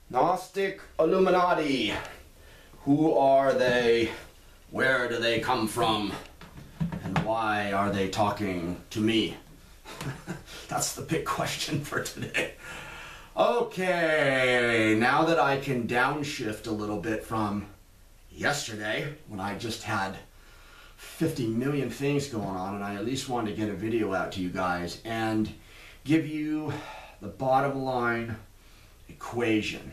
Gnostic Illuminati. Who are they? Where do they come from? And why are they talking to me? That's the big question for today. Okay, now that I can downshift a little bit from yesterday, when I just had 50 million things going on, and I at least wanted to get a video out to you guys and give you the bottom line equation.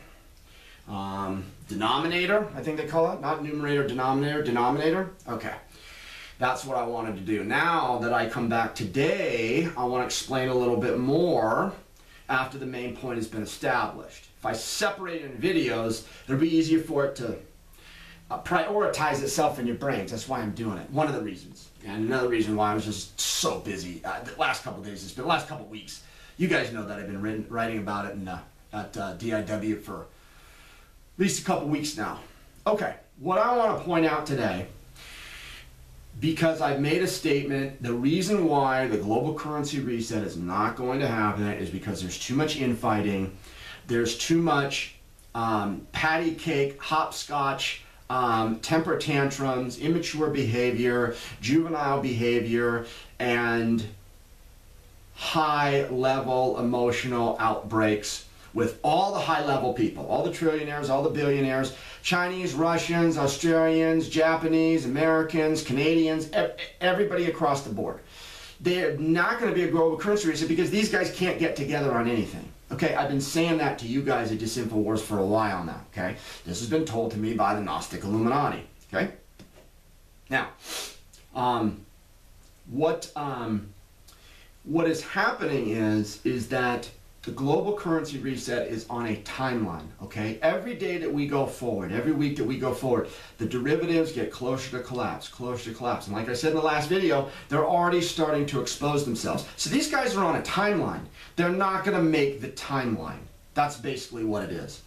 Denominator, I think they call it, not numerator, denominator. Okay, that's what I wanted to do. Now that I come back today, I want to explain a little bit more after the main point has been established. If I separate it in videos, it'll be easier for it to prioritize itself in your brains. That's why I'm doing it. One of the reasons. And another reason why I was just so busy the last couple of days, it's been the last couple of weeks. You guys know that I've been writing about it at DIW for at least a couple weeks now. Okay, what I want to point out today, because I've made a statement, the reason why the global currency reset is not going to happen is because there's too much infighting, there's too much patty cake, hopscotch, temper tantrums, immature behavior, juvenile behavior, and high-level emotional outbreaks with all the high-level people, all the trillionaires, all the billionaires, Chinese, Russians, Australians, Japanese, Americans, Canadians, everybody across the board. They're not going to be a global currency reset because these guys can't get together on anything. Okay, I've been saying that to you guys at Disinfowars for a while now, okay? This has been told to me by the Gnostic Illuminati, okay? Now, what is happening is that the global currency reset is on a timeline, okay? Every day that we go forward, every week that we go forward, the derivatives get closer to collapse, closer to collapse. And like I said in the last video, they're already starting to expose themselves. So these guys are on a timeline. They're not going to make the timeline. That's basically what it is.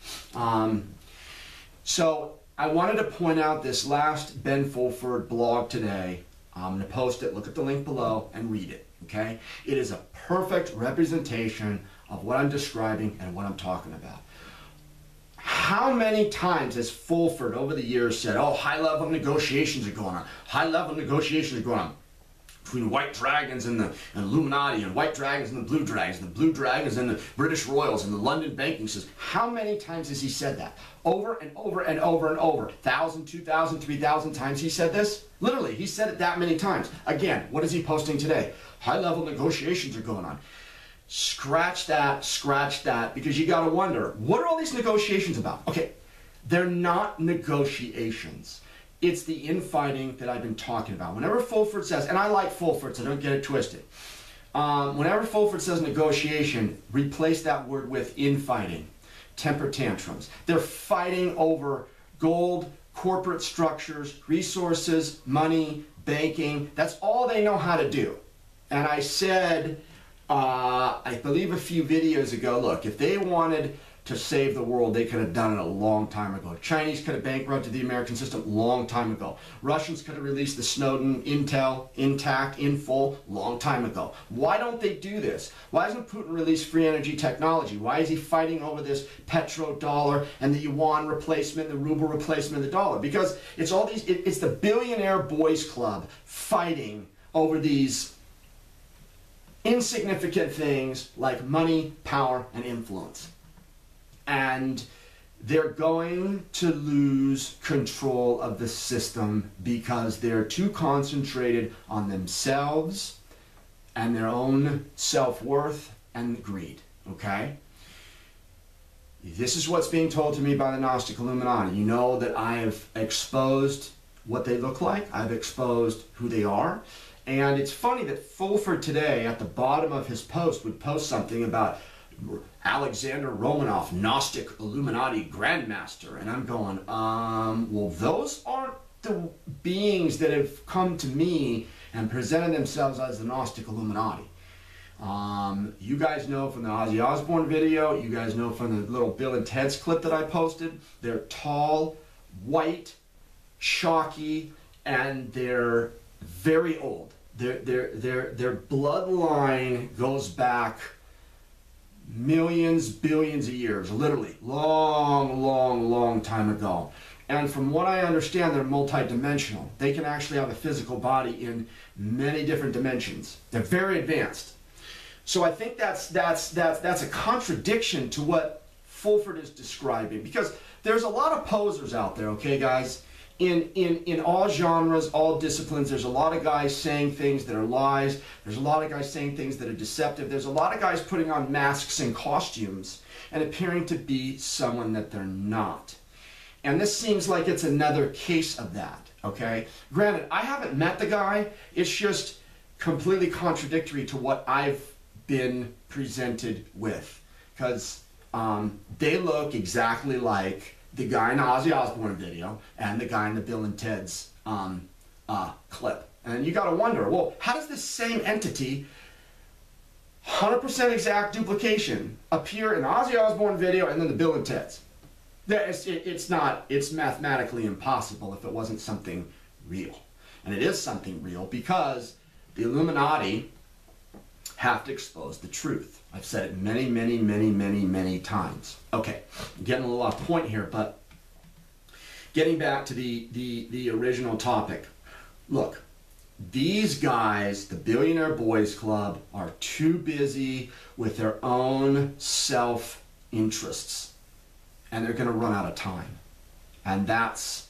So I wanted to point out this last Ben Fulford blog today. I'm going to post it. Look at the link below and read it, okay? It is a perfect representation of what I'm describing and what I'm talking about. How many times has Fulford over the years said, oh, high-level negotiations are going on, high-level negotiations are going on between white dragons and the Illuminati, and white dragons and the blue dragons and the British royals and the London banking system. How many times has he said that? Over and over and over and over. 1,000, 2,000, 3,000 times he said this? Literally, he said it that many times. Again, what is he posting today? High-level negotiations are going on. Scratch that, because you got to wonder, what are all these negotiations about? Okay, they're not negotiations. It's the infighting that I've been talking about. Whenever Fulford says, and I like Fulford, so don't get it twisted. Whenever Fulford says negotiation, replace that word with infighting, temper tantrums. They're fighting over gold, corporate structures, resources, money, banking. That's all they know how to do. And I said, I believe a few videos ago, look, if they wanted to save the world, they could have done it a long time ago. Chinese could have bankrupted the American system long time ago. Russians could have released the Snowden intel intact, in full, long time ago. Why don't they do this? Why doesn't Putin release free energy technology? Why is he fighting over this petrodollar and the yuan replacement, the ruble replacement of the dollar? Because it's all these, it's the billionaire boys club fighting over these insignificant things like money, power, and influence. And they're going to lose control of the system because they're too concentrated on themselves and their own self-worth and greed, okay? This is what's being told to me by the Gnostic Illuminati. You know that I have exposed what they look like. I've exposed who they are. And it's funny that Fulford today, at the bottom of his post, would post something about Alexander Romanov, Gnostic Illuminati Grandmaster. And I'm going, well, those aren't the beings that have come to me and presented themselves as the Gnostic Illuminati. You guys know from the Ozzy Osbourne video, you guys know from the little Bill and Ted's clip that I posted, they're tall, white, chalky, and they're very old. Their bloodline goes back millions, billions of years, literally, long time ago. And from what I understand, they're multidimensional. They can actually have a physical body in many different dimensions. They're very advanced. So I think that's a contradiction to what Fulford is describing, because there's a lot of posers out there, okay, guys? In all genres, all disciplines, there's a lot of guys saying things that are lies. There's a lot of guys saying things that are deceptive. There's a lot of guys putting on masks and costumes and appearing to be someone that they're not. And this seems like it's another case of that, okay? Granted, I haven't met the guy. It's just completely contradictory to what I've been presented with, because they look exactly like the guy in the Ozzy Osbourne video and the guy in the Bill and Ted's clip. And you got to wonder, well, how does this same entity, 100% exact duplication, appear in the Ozzy Osbourne video and then the Bill and Ted's? It's mathematically impossible if it wasn't something real. And it is something real because the Illuminati have to expose the truth. I've said it many times. Okay, I'm getting a little off point here, but getting back to the original topic. Look, these guys, the Billionaire Boys Club, are too busy with their own self-interests, and they're going to run out of time. And that's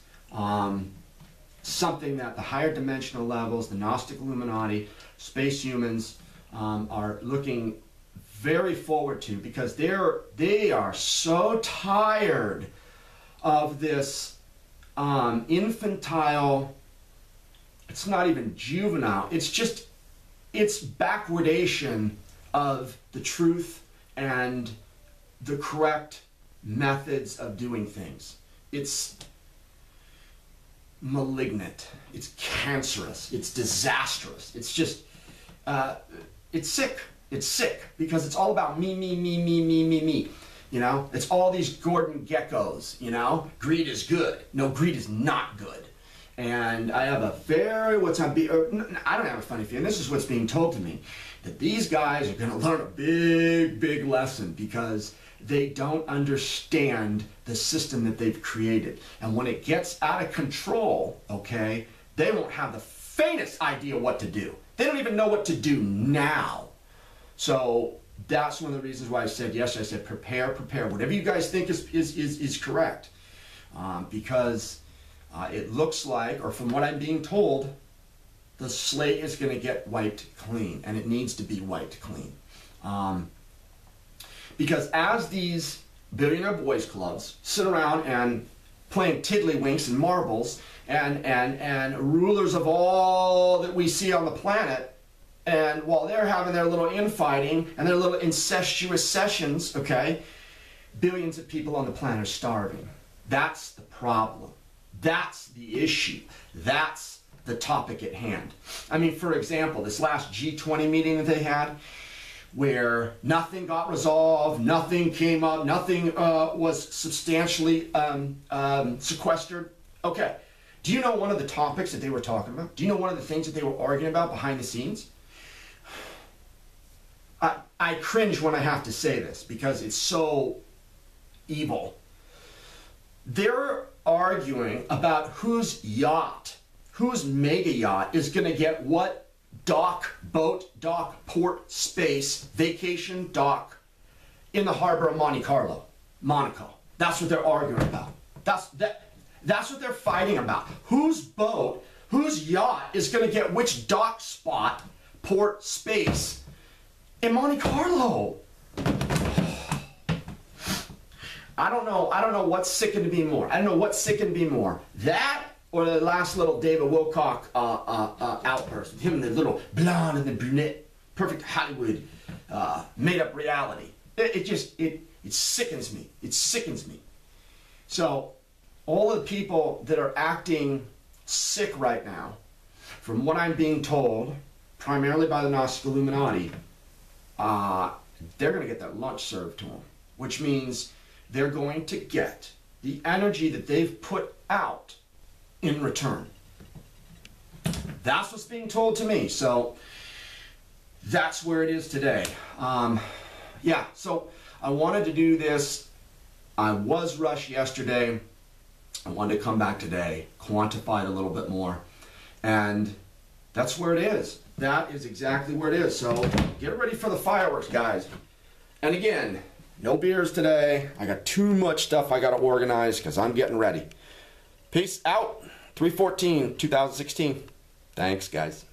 something that the higher dimensional levels, the Gnostic Illuminati, space humans, are looking very forward to, because they are so tired of this infantile, it's not even juvenile, it's backwardation of the truth and the correct methods of doing things. It's malignant, it's cancerous, it's disastrous, it's just it's sick. It's sick because it's all about me. You know, it's all these Gordon geckos, you know. Greed is good. No, greed is not good. And I have a very, I don't have a funny feeling, this is what's being told to me, that these guys are going to learn a big lesson because they don't understand the system that they've created. And when it gets out of control, okay, they won't have the faintest idea what to do. They don't even know what to do now. So that's one of the reasons why I said, yes, I said prepare. Whatever you guys think is correct. Because it looks like, or from what I'm being told, the slate is going to get wiped clean. And it needs to be wiped clean. Because as these Billionaire Boys Clubs sit around and playing tiddlywinks and marbles, and rulers of all that we see on the planet, and while they're having their little infighting and their little incestuous sessions, okay, billions of people on the planet are starving. That's the problem. That's the issue. That's the topic at hand. I mean, for example, this last G20 meeting that they had, where nothing got resolved, nothing came up, nothing was substantially sequestered. Okay. Do you know one of the topics that they were talking about? Do you know one of the things that they were arguing about behind the scenes? I cringe when I have to say this because it's so evil. They're arguing about whose yacht, whose mega yacht is going to get what dock, boat, dock, port, space, vacation, dock in the harbor of Monte Carlo, Monaco. That's what they're arguing about. That's what they're fighting about. Whose boat, whose yacht is going to get which dock spot, port, space in Monte Carlo? I don't know what's sickened me more. I don't know what sickened me more. That or the last little David Wilcock outburst. Him and the little blonde and the brunette. Perfect Hollywood made up reality. It sickens me. It sickens me. So all of the people that are acting sick right now, from what I'm being told, primarily by the Gnostic Illuminati, they're going to get that lunch served to them, which means they're going to get the energy that they've put out in return. That's what's being told to me. So that's where it is today. yeah, so I wanted to do this. I was rushed yesterday. I wanted to come back today, quantify it a little bit more. And that's where it is. That is exactly where it is. So get ready for the fireworks, guys. And again, no beers today. I got too much stuff I got to organize because I'm getting ready. Peace out. 3/14/2016. Thanks, guys.